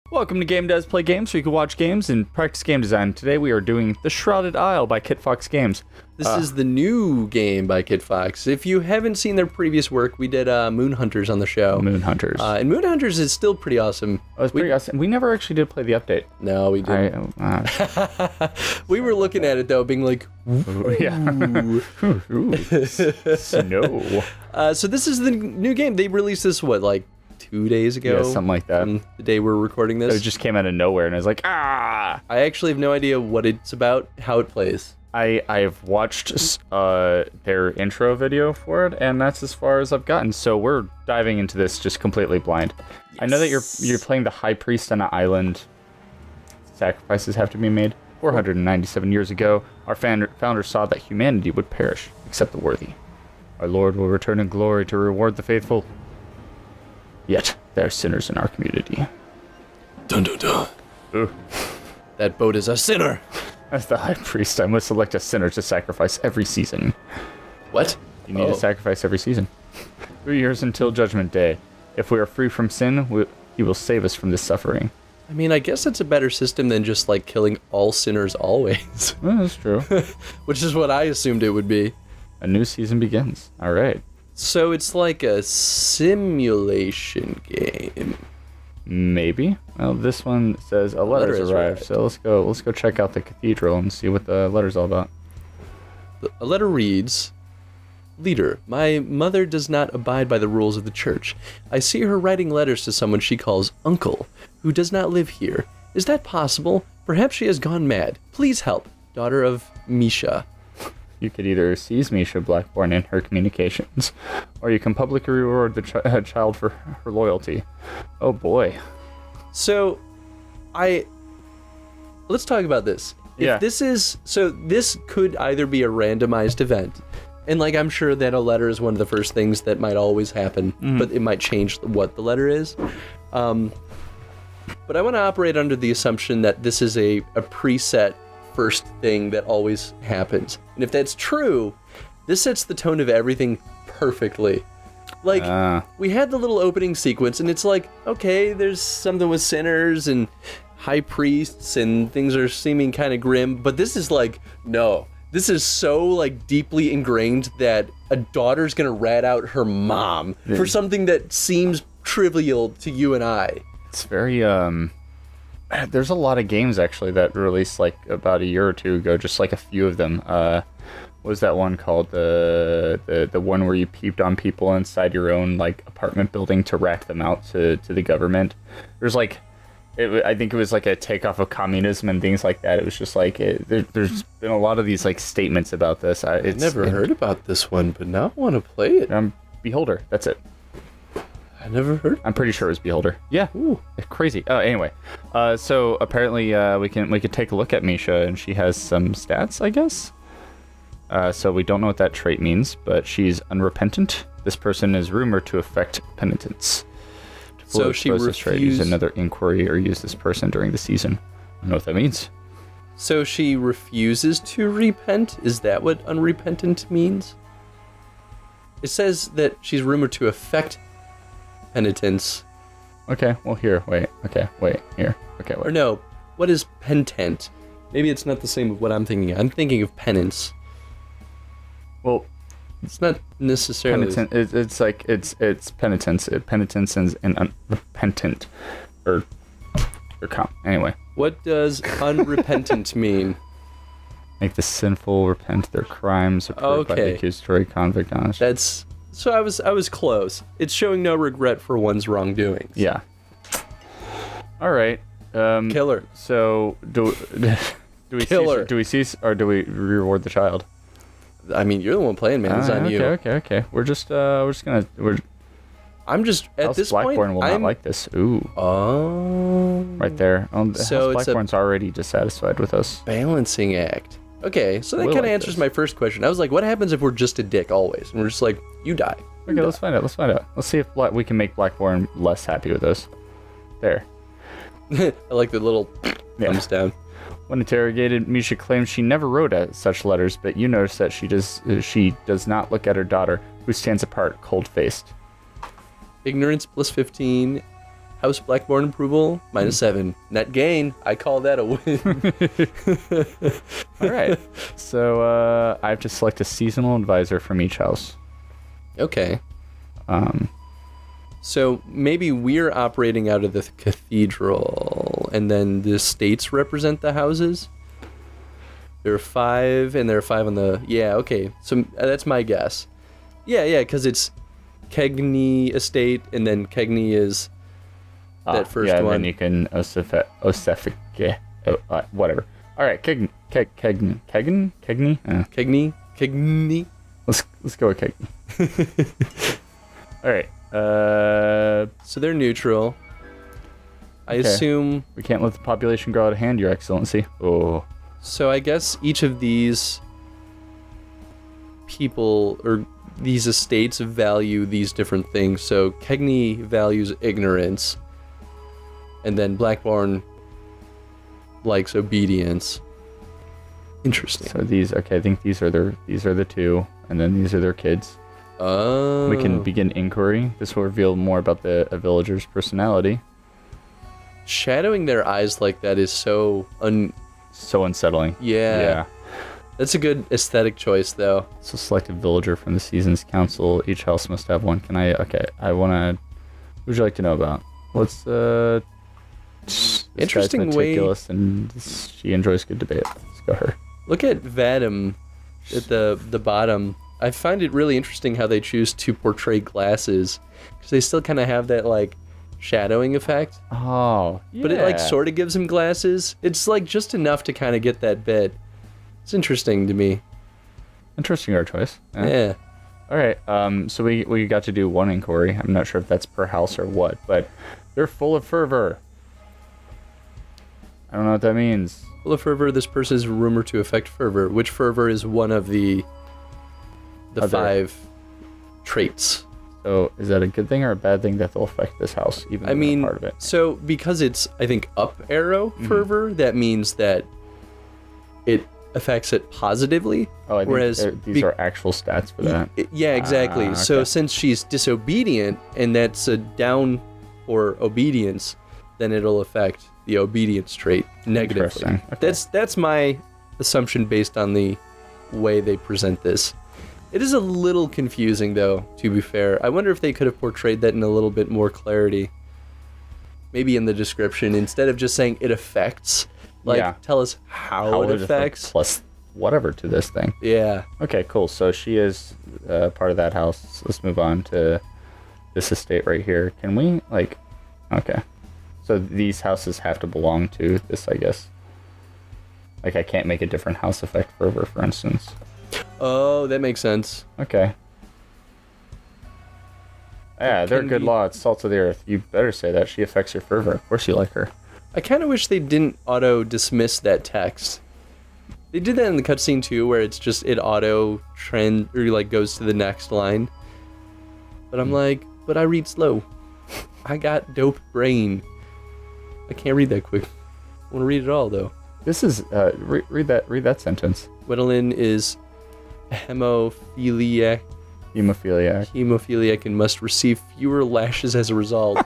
Welcome to Game Does Play Games, so you can watch games and practice game design. Today we are doing The Shrouded Isle by Kit Fox Games. This is the new game by Kit Fox. If you haven't seen their previous work, we did Moon Hunters on the show. Moon Hunters. And Moon Hunters is still pretty awesome. Oh, it's pretty awesome. We never actually did play the update. No, we didn't. We were looking at it, though, being like, yeah. Snow. So this is the new game. They released this, what, like 2 days ago? Yeah, something like that. The day we're recording this. It just came out of nowhere, and I was like, ah! I actually have no idea what it's about, how it plays. I've watched their intro video for it, and that's as far as I've gotten. So we're diving into this just completely blind. Yes. I know that you're playing the High Priest on an island. Sacrifices have to be made. 497 years ago, our founder saw that humanity would perish, except the worthy. Our Lord will return in glory to reward the faithful. Yet, there are sinners in our community. Dun dun dun. Ooh. That boat is a sinner. As the High Priest, I must select a sinner to sacrifice every season. What? You need to sacrifice every season. 3 years until Judgment Day. If we are free from sin, he will save us from this suffering. I mean, I guess it's a better system than just, like, killing all sinners always. Well, that's true. Which is what I assumed it would be. A new season begins. All right. So it's like a simulation game. Maybe. Well, this one says a letter's arrived. So let's go check out the cathedral and see what the letter's all about. A letter reads, "Leader, my mother does not abide by the rules of the church. I see her writing letters to someone she calls Uncle, who does not live here. Is that possible? Perhaps she has gone mad. Please help. Daughter of Misha." You could either seize Misha Blackburn in her communications, or you can publicly reward the child for her loyalty. Oh boy. So, let's talk about this. Yeah. If this could either be a randomized event, and like I'm sure that a letter is one of the first things that might always happen, but it might change what the letter is. But I want to operate under the assumption that this is a preset first thing that always happens. And if that's true, this sets the tone of everything perfectly. Like, we had the little opening sequence, and it's like, okay, there's something with sinners and high priests, and things are seeming kind of grim, but this is like, no. This is so, like, deeply ingrained that a daughter's gonna rat out her mom for something that seems trivial to you and I. It's very, there's a lot of games, actually, that released, like, about a year or two ago, just, like, a few of them. What was that one called? The one where you peeped on people inside your own, like, apartment building to rat them out to the government? There's, like, I think it was, like, a takeoff of communism and things like that. It was just, like, there's been a lot of these, like, statements about this. I've never heard about this one, but now I want to play it. Beholder, that's it. I never heard. I'm pretty sure it was Beholder. Yeah. Ooh. Crazy. Anyway, so apparently we can take a look at Misha, and she has some stats, I guess. So we don't know what that trait means, but she's unrepentant. This person is rumored to affect penitence. So she refused. Use another inquiry or use this person during the season. I don't know what that means. So she refuses to repent? Is that what unrepentant means? It says that she's rumored to affect penitence. Okay, well, here, wait. Okay, wait, here. Okay, wait. Or no, what is pentent? Maybe it's not the same of what I'm thinking. I'm thinking of penance. Well, it's not necessarily... It's like, it's penitence. Penitence and unrepentant. Anyway. What does unrepentant mean? Make the sinful repent their crimes approved by the accusatory convict honest. That's... So I was close. It's showing no regret for one's wrongdoings. Yeah. All right. Killer. So do we Killer. Do we cease or do we reward the child? I mean, you're the one playing, man. It's on you. Okay. I'm just at this Blackburn point. Will not like this. Ooh. Oh. Right there. So House Blackburn's already dissatisfied with us. Balancing act. Okay, so that kind of answers my first question. I was like, what happens if we're just a dick always? And we're just like, you die. Okay, let's find out. Let's see if we can make Blackburn less happy with us. There. I like the little thumbs down. When interrogated, Misha claims she never wrote such letters, but you notice that she does not look at her daughter, who stands apart, cold-faced. Ignorance plus 15. House Blackborn approval, -7. Net gain. I call that a win. All right. So I have to select a seasonal advisor from each house. Okay. So maybe we're operating out of the cathedral, and then the estates represent the houses? There are 5, and there are 5 on the... Yeah, okay. So that's my guess. Yeah, because it's Kegney Estate, and then Kegney is that first one. Yeah, then you can Osefike, whatever. All right, Kegney. Kegney. Let's go with Kegney. All right. So they're neutral. I assume... We can't let the population grow out of hand, Your Excellency. Oh. So I guess each of these people or these estates value these different things. So Kegney values ignorance, and then Blackborn likes obedience. Interesting. So I think these are the 2, and then these are their kids. Oh. We can begin inquiry. This will reveal more about a villager's personality. Shadowing their eyes like that is so unsettling. Yeah. That's a good aesthetic choice, though. So select a villager from the season's council. Each house must have one. I want to... What would you like to know about? Let's, Interesting guy's meticulous and she enjoys good debate. Let's go her. Look at Vadim at the bottom. I find it really interesting how they choose to portray glasses, because they still kind of have that, like, shadowing effect. Oh, yeah. But it, like, sort of gives him glasses. It's, like, just enough to kind of get that bit. It's interesting to me. Interesting our choice. Yeah. All right. So we got to do 1 inquiry. I'm not sure if that's per house or what, but they're full of fervor. I don't know what that means. Full of fervor. This person is rumored to affect fervor. Which fervor is one of the 5 traits? So is that a good thing or a bad thing that they'll affect this house, even though they're part of it? So because it's, I think, up arrow fervor, that means that it affects it positively. Oh, I think these are actual stats for that. Yeah, exactly. Okay. So since she's disobedient, and that's a down for obedience, then it'll affect the obedience trait negatively. Okay. That's my assumption based on the way they present this. It is a little confusing, though, to be fair. I wonder if they could have portrayed that in a little bit more clarity. Maybe in the description, instead of just saying it affects, tell us how it affects. Plus whatever to this thing. Yeah. Okay, cool. So she is part of that house. Let's move on to this estate right here. Can we, okay. So these houses have to belong to this, I guess. Like, I can't make a different house affect fervor, for instance. Oh, that makes sense. Okay. Yeah, they're good law. It's salt of the earth. You better say that. She affects your fervor. Of course you like her. I kind of wish they didn't auto-dismiss that text. They did that in the cutscene, too, where it's just, it auto-trend, or, goes to the next line. But I'm like, but I read slow. I got dope brain. I can't read that quick. I want to read it all, though. This is, read that sentence. Gwendolyn is hemophiliac and must receive fewer lashes as a result.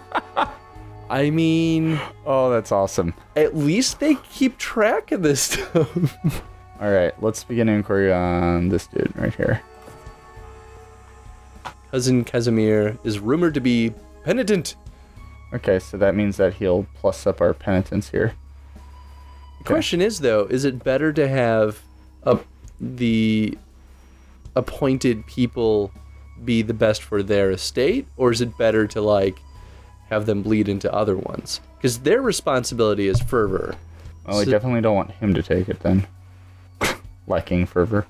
I mean... Oh, that's awesome. At least they keep track of this stuff. All right, let's begin inquiry on this dude right here. Cousin Casimir is rumored to be penitent. Okay, so that means that he'll plus up our penitence here. The question is, though, is it better to have the appointed people be the best for their estate, or is it better to, have them bleed into other ones? Because their responsibility is fervor. Well, we definitely don't want him to take it, then. Lacking fervor.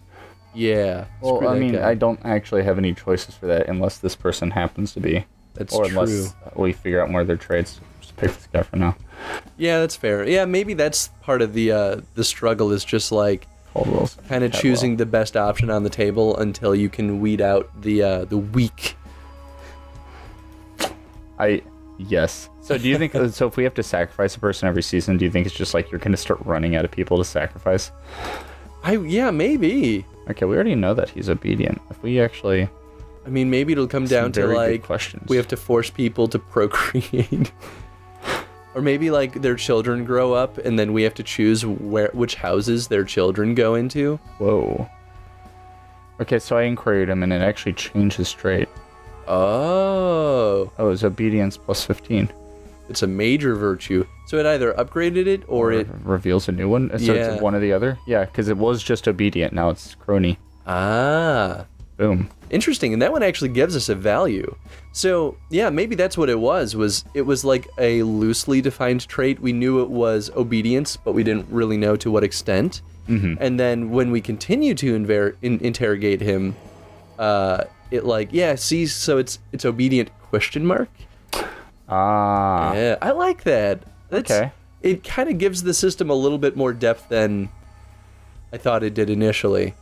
Yeah. Well, I mean, I don't actually have any choices for that unless this person happens to be. That's or true. Unless we figure out more of their traits. Just pick this guy for now. Yeah, that's fair. Yeah, maybe that's part of the struggle, is just kind of choosing the best option on the table until you can weed out the weak. Yes. So do you think, so if we have to sacrifice a person every season, do you think it's just you're going to start running out of people to sacrifice? Yeah, maybe. Okay, we already know that he's obedient. If we actually... I mean, maybe it'll come down to questions. We have to force people to procreate. Or maybe like their children grow up and then we have to choose which houses their children go into. Whoa. Okay, so I inquired him and it actually changed his trait. Oh. Oh, it's obedience plus 15. It's a major virtue. So it either upgraded it or it reveals a new one. So it's one or the other. Yeah, because it was just obedient. Now it's crony. Ah. Boom. Interesting. And that one actually gives us a value. So yeah, maybe that's what it was it was like a loosely defined trait. We knew it was obedience, but we didn't really know to what extent. Mm-hmm. And then when we continue to interrogate him, it like, yeah, see, so it's obedient ? Ah. Yeah, I like that. Okay. It kind of gives the system a little bit more depth than I thought it did initially.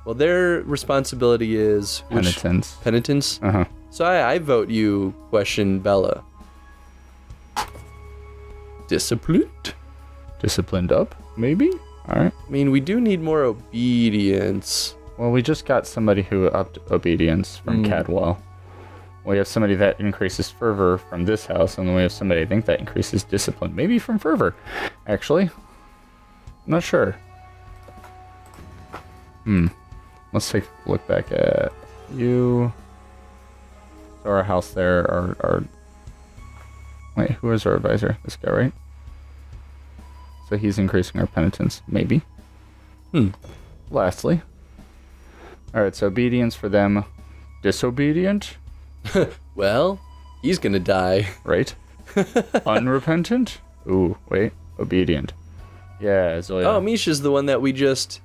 Well, their responsibility is penitence. Penitence. Uh-huh. So I vote you question Bella. Disciplined. Disciplined up, maybe. All right. I mean, we do need more obedience. Well, we just got somebody who upped obedience from Cadwell. We have somebody that increases fervor from this house, and then we have somebody I think that increases discipline, maybe from fervor. Actually, I'm not sure. Let's take a look back at you. So our house there, our wait, who is our advisor? This guy, right? So he's increasing our penitence, maybe. Lastly. Alright, so obedience for them. Disobedient? Well, he's gonna die. Right? Unrepentant? Ooh, wait. Obedient. Yeah, Zoya. Oh, Misha's the one that we just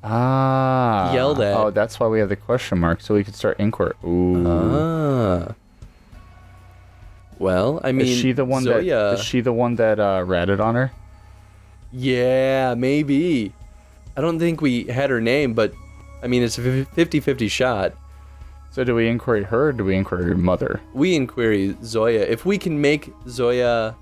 yelled at. Oh, that's why we have the question mark, so we could start inquiry. Ooh. Ah. Well, I mean, is she the one that ratted on her? Yeah, maybe. I don't think we had her name, but I mean, it's a 50-50 shot. So do we inquiry her, or do we inquiry her mother? We inquiry Zoya. If we can make Zoya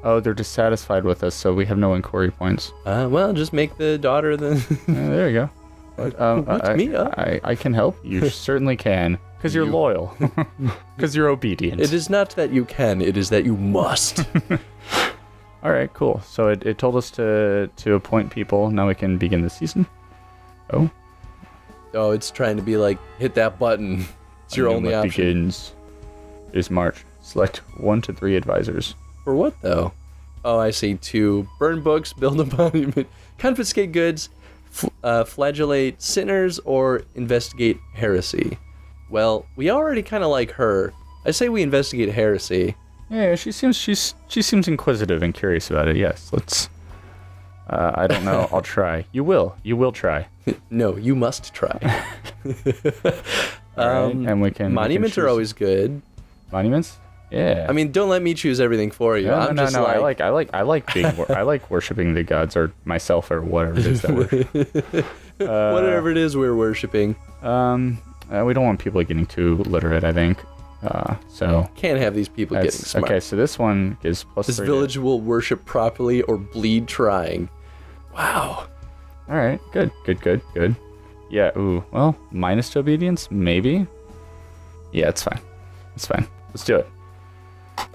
Oh, they're dissatisfied with us, so we have no inquiry points. Well, just make the daughter the... There you go. But, me up. I can help. You certainly can. Because you're loyal. Because you're obedient. It is not that you can, it is that you must. All right, cool. So it told us to appoint people. Now we can begin the season. Oh, it's trying to be like, hit that button. It's your only option. Begins. It is March. Select 1 to 3 advisors. For what, though? Oh, I see. 2. Burn books, build a monument, confiscate goods, flagellate sinners, or investigate heresy. Well, we already kind of like her. I say we investigate heresy. Yeah, she seems inquisitive and curious about it. Yes, let's. I don't know. I'll try. You will try. No, you must try. Right, and we can. Monuments are always good. Monuments? Yeah. I mean, don't let me choose everything for you. No. I like worshiping the gods or myself or whatever it is that we're. Whatever it is we're worshiping. We don't want people getting too literate, I think. So can't have these people getting smart. Okay, so this one is plus. This village will worship properly or bleed trying. Wow. All right. Good. Yeah. Ooh. Well, minus to obedience, maybe. Yeah, it's fine. It's fine. Let's do it.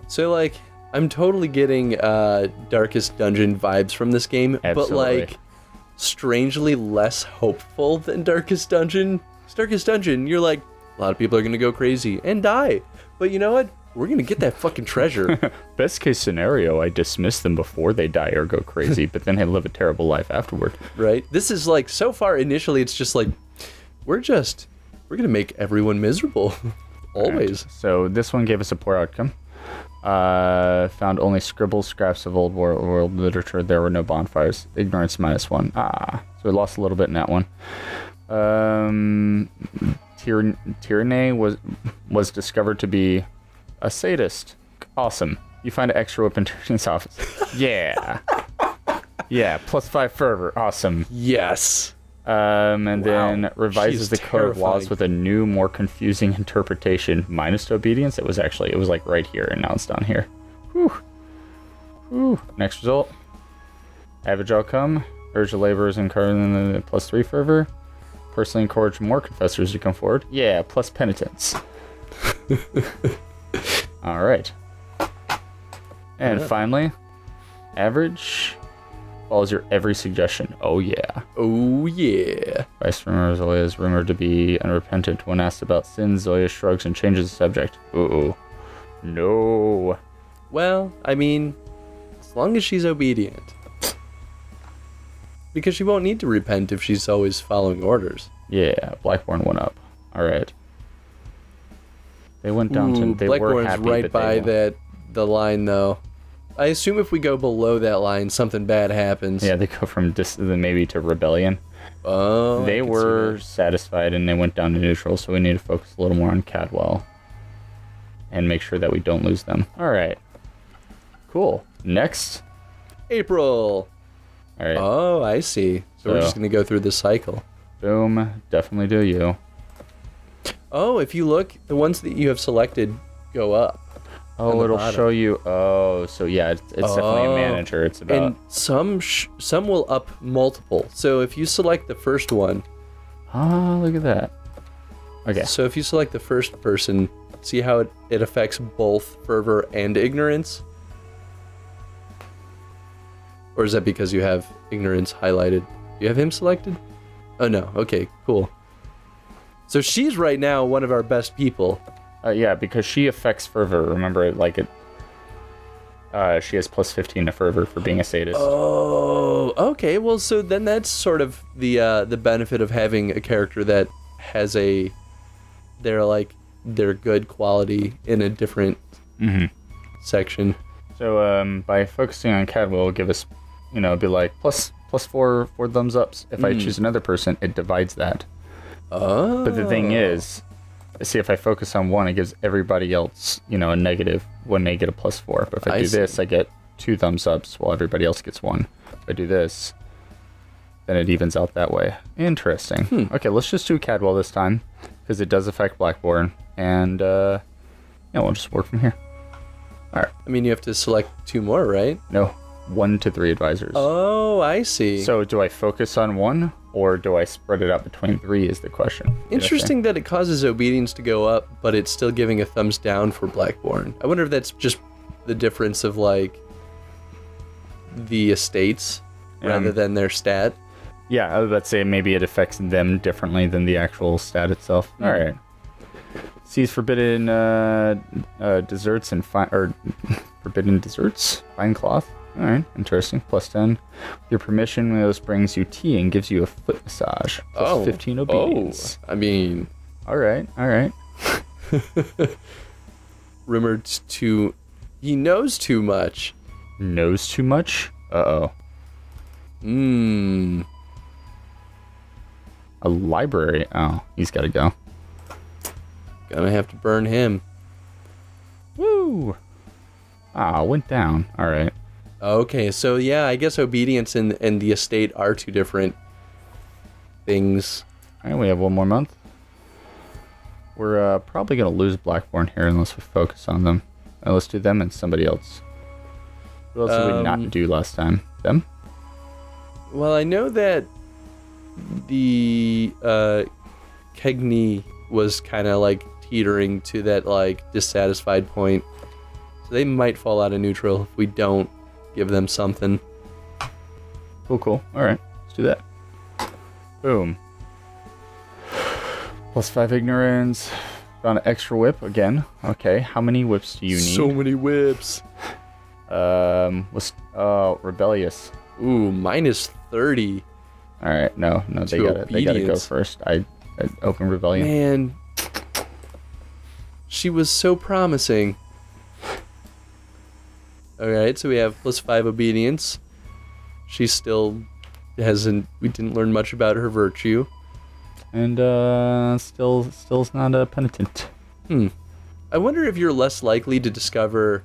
So like, I'm totally getting Darkest Dungeon vibes from this game, Absolutely. but like, strangely less hopeful than Darkest Dungeon. Darkest Dungeon, you're like, a lot of people are gonna go crazy and die, but you know what? We're gonna get that fucking treasure. Best case scenario, I dismiss them before they die or go crazy, but then they live a terrible life afterward. Right? This is like, so far initially, it's just like, we're gonna make everyone miserable. Always. Right. So this one gave us a poor outcome. Found only scribbles, scraps of old world literature. There were no bonfires. Ignorance -1. So we lost a little bit in that one. Tyranny was discovered to be a sadist. Awesome. You find an extra whip in Tyrann's office. Yeah. Yeah, +5 fervor. Awesome. Yes. And then revises the code of laws with a new, more confusing interpretation. Minus to obedience. It was like right here, and now it's down here. Whew. Next result. Average outcome. Urge the laborers and +3 fervor. personally encourage more confessors to come forward. Yeah, plus penitence. All right. And finally, average follows your every suggestion. Oh, yeah. Oh, yeah. Vice Rumor Zoya is rumored to be unrepentant. When asked about sins, Zoya shrugs and changes the subject. Uh-oh. No. Well, I mean, as long as she's obedient. Because she won't need to repent if she's always following orders. Yeah, Blackborn went up. All right. They went down to... They were Blackborn's happy, right but by they the line, though. I assume if we go below that line, something bad happens. Yeah, they go from maybe to rebellion. Oh, They were satisfied and they went down to neutral, so we need to focus a little more on Cadwell. And make sure that we don't lose them. All right. Cool. Next. April. All right. Oh, I see. So we're just going to go through this cycle. Boom. Definitely do you. Oh, if you look, the ones that you have selected go up. Oh, it'll show you. Oh, so yeah, it's definitely a manager. It's about. And some will up multiple. So if you select the first one. Oh, look at that. Okay. So if you select the first person, see how it affects both fervor and ignorance? Or is that because you have ignorance highlighted? Do you have him selected? Oh, no. Okay, cool. So she's right now one of our best people. Yeah, because she affects fervor. Remember, like it. She has plus 15 to fervor for being a sadist. Oh, okay. Well, so then that's sort of the benefit of having a character that has their good quality in a different section. So by focusing on Cadwell, it'll give us, be like plus 4 thumbs ups. If I choose another person, it divides that. Oh. But the thing is, see, if I focus on one, it gives everybody else, a negative when they get a plus 4. But if I do this, I get 2 thumbs ups while everybody else gets 1. If I do this, then it evens out that way. Interesting. Okay, let's just do Cadwell this time, because it does affect Blackborn. And, we'll just work from here. All right. I mean, you have to select 2 more, right? No, 1 to 3 advisors. Oh, I see. So do I focus on 1, or do I spread it out between 3 is the question. Interesting that it causes obedience to go up, but it's still giving a thumbs down for Blackborn. I wonder if that's just the difference of, the estates rather than their stat. Yeah, I was about to say maybe it affects them differently than the actual stat itself. All right. Sees forbidden desserts and forbidden desserts, fine cloth. All right, interesting. Plus 10. With your permission, this brings you tea and gives you a foot massage. Plus 15 obedience. I mean... All right. Rumored to... He knows too much. Knows too much? Uh-oh. A library. Oh, he's got to go. Gonna have to burn him. Woo! Went down. All right. Okay, so yeah, I guess obedience and the estate are 2 different things. All right, we have 1 more month. We're probably going to lose Blackborn here unless we focus on them. Let's do them and somebody else. Who else did we not do last time? Them? Well, I know that the Kegney was kind of teetering to that dissatisfied point. So they might fall out of neutral if we don't give them something. Cool. All right, let's do that. Boom. Plus 5 ignorance. Found an extra whip again. Okay, how many whips do you need? So many whips. Rebellious. Ooh, minus 30. All right, no, they gotta go first. I open rebellion. Man, she was so promising. Alright, so we have plus 5 obedience. She still hasn't... We didn't learn much about her virtue. And, still's not a penitent. I wonder if you're less likely to discover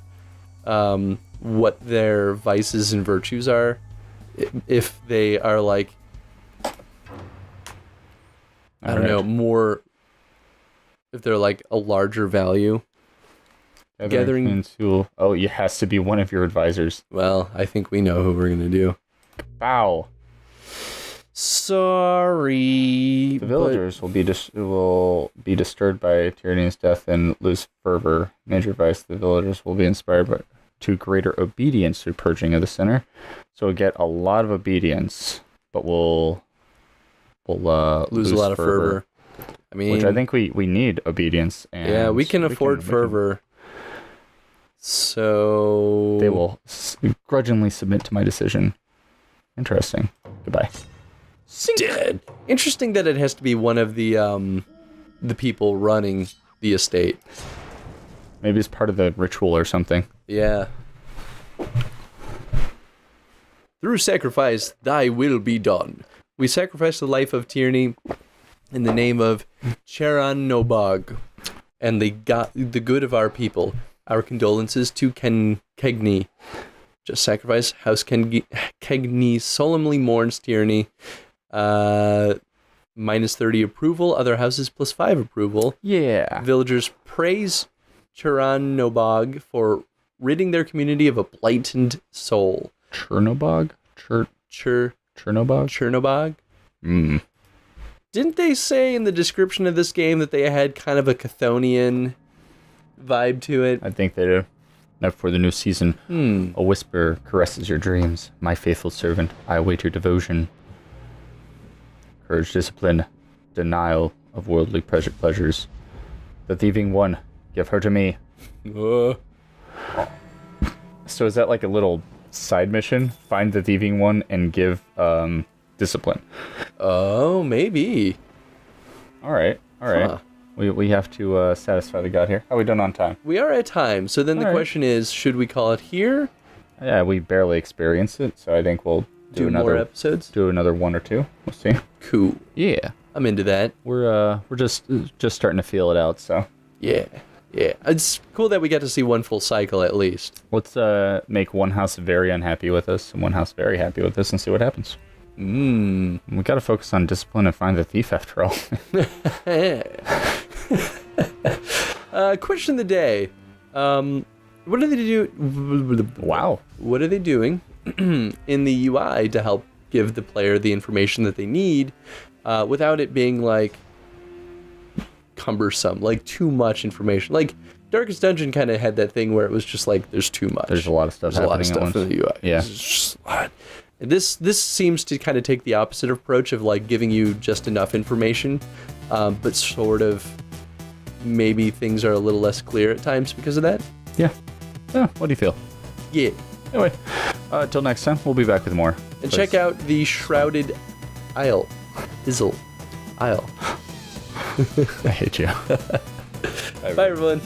what their vices and virtues are. If they are I don't know, more... If they're a larger value. Gathering tool. Oh, it has to be one of your advisors. Well, I think we know who we're gonna do. Bow. Sorry. The villagers will be disturbed by Tyranny's death and lose fervor. Major advice: the villagers will be inspired to greater obedience through purging of the sinner. So we'll get a lot of obedience, but we'll lose a lot of fervor. I mean, which I think we need obedience. And yeah, we can afford fervor. So they will grudgingly submit to my decision. Interesting. Goodbye. Dead. Interesting that it has to be one of the people running the estate. Maybe it's part of the ritual or something. Yeah. Through sacrifice, thy will be done. We sacrifice the life of Tyranny in the name of Charan Nobog and the good of our people. Our condolences to Kegni. Just sacrifice. House Kegni solemnly mourns Tyranny. Minus 30 approval. Other houses plus 5 approval. Yeah. Villagers praise Charan Nobog for ridding their community of a blighted soul. Chernobog? Chernobog? Chernobog? Didn't they say in the description of this game that they had kind of a Chthonian vibe to it? I think they do. Now for the new season, a whisper caresses your dreams. My faithful servant, I await your devotion. Courage, discipline, denial of worldly pleasures. The thieving one, give her to me. So is that like a little side mission? Find the thieving one and give discipline. Oh, maybe. All right. Huh. We have to satisfy the god here. How are we done on time? We are at time. So then the question is, should we call it here? Yeah, we barely experienced it, so I think we'll do another more episodes. Do another 1 or 2. We'll see. Cool. Yeah, I'm into that. We're just starting to feel it out. So yeah. It's cool that we got to see one full cycle at least. Let's make one house very unhappy with us and one house very happy with us and see what happens. We got to focus on discipline and find the thief after all. Question of the day. What are they do? Wow. What are they doing in the UI to help give the player the information that they need without it being like cumbersome, like too much information? Like Darkest Dungeon kind of had that thing where it was just like there's too much. There's a lot of stuff happening. There's a lot of stuff in the UI. Yeah. It's just a lot. This seems to kind of take the opposite approach of like giving you just enough information, but sort of maybe things are a little less clear at times because of that. Yeah. What do you feel? Yeah. Anyway, till next time, we'll be back with more. And check out the Shrouded Isle. I hate you. Bye everyone.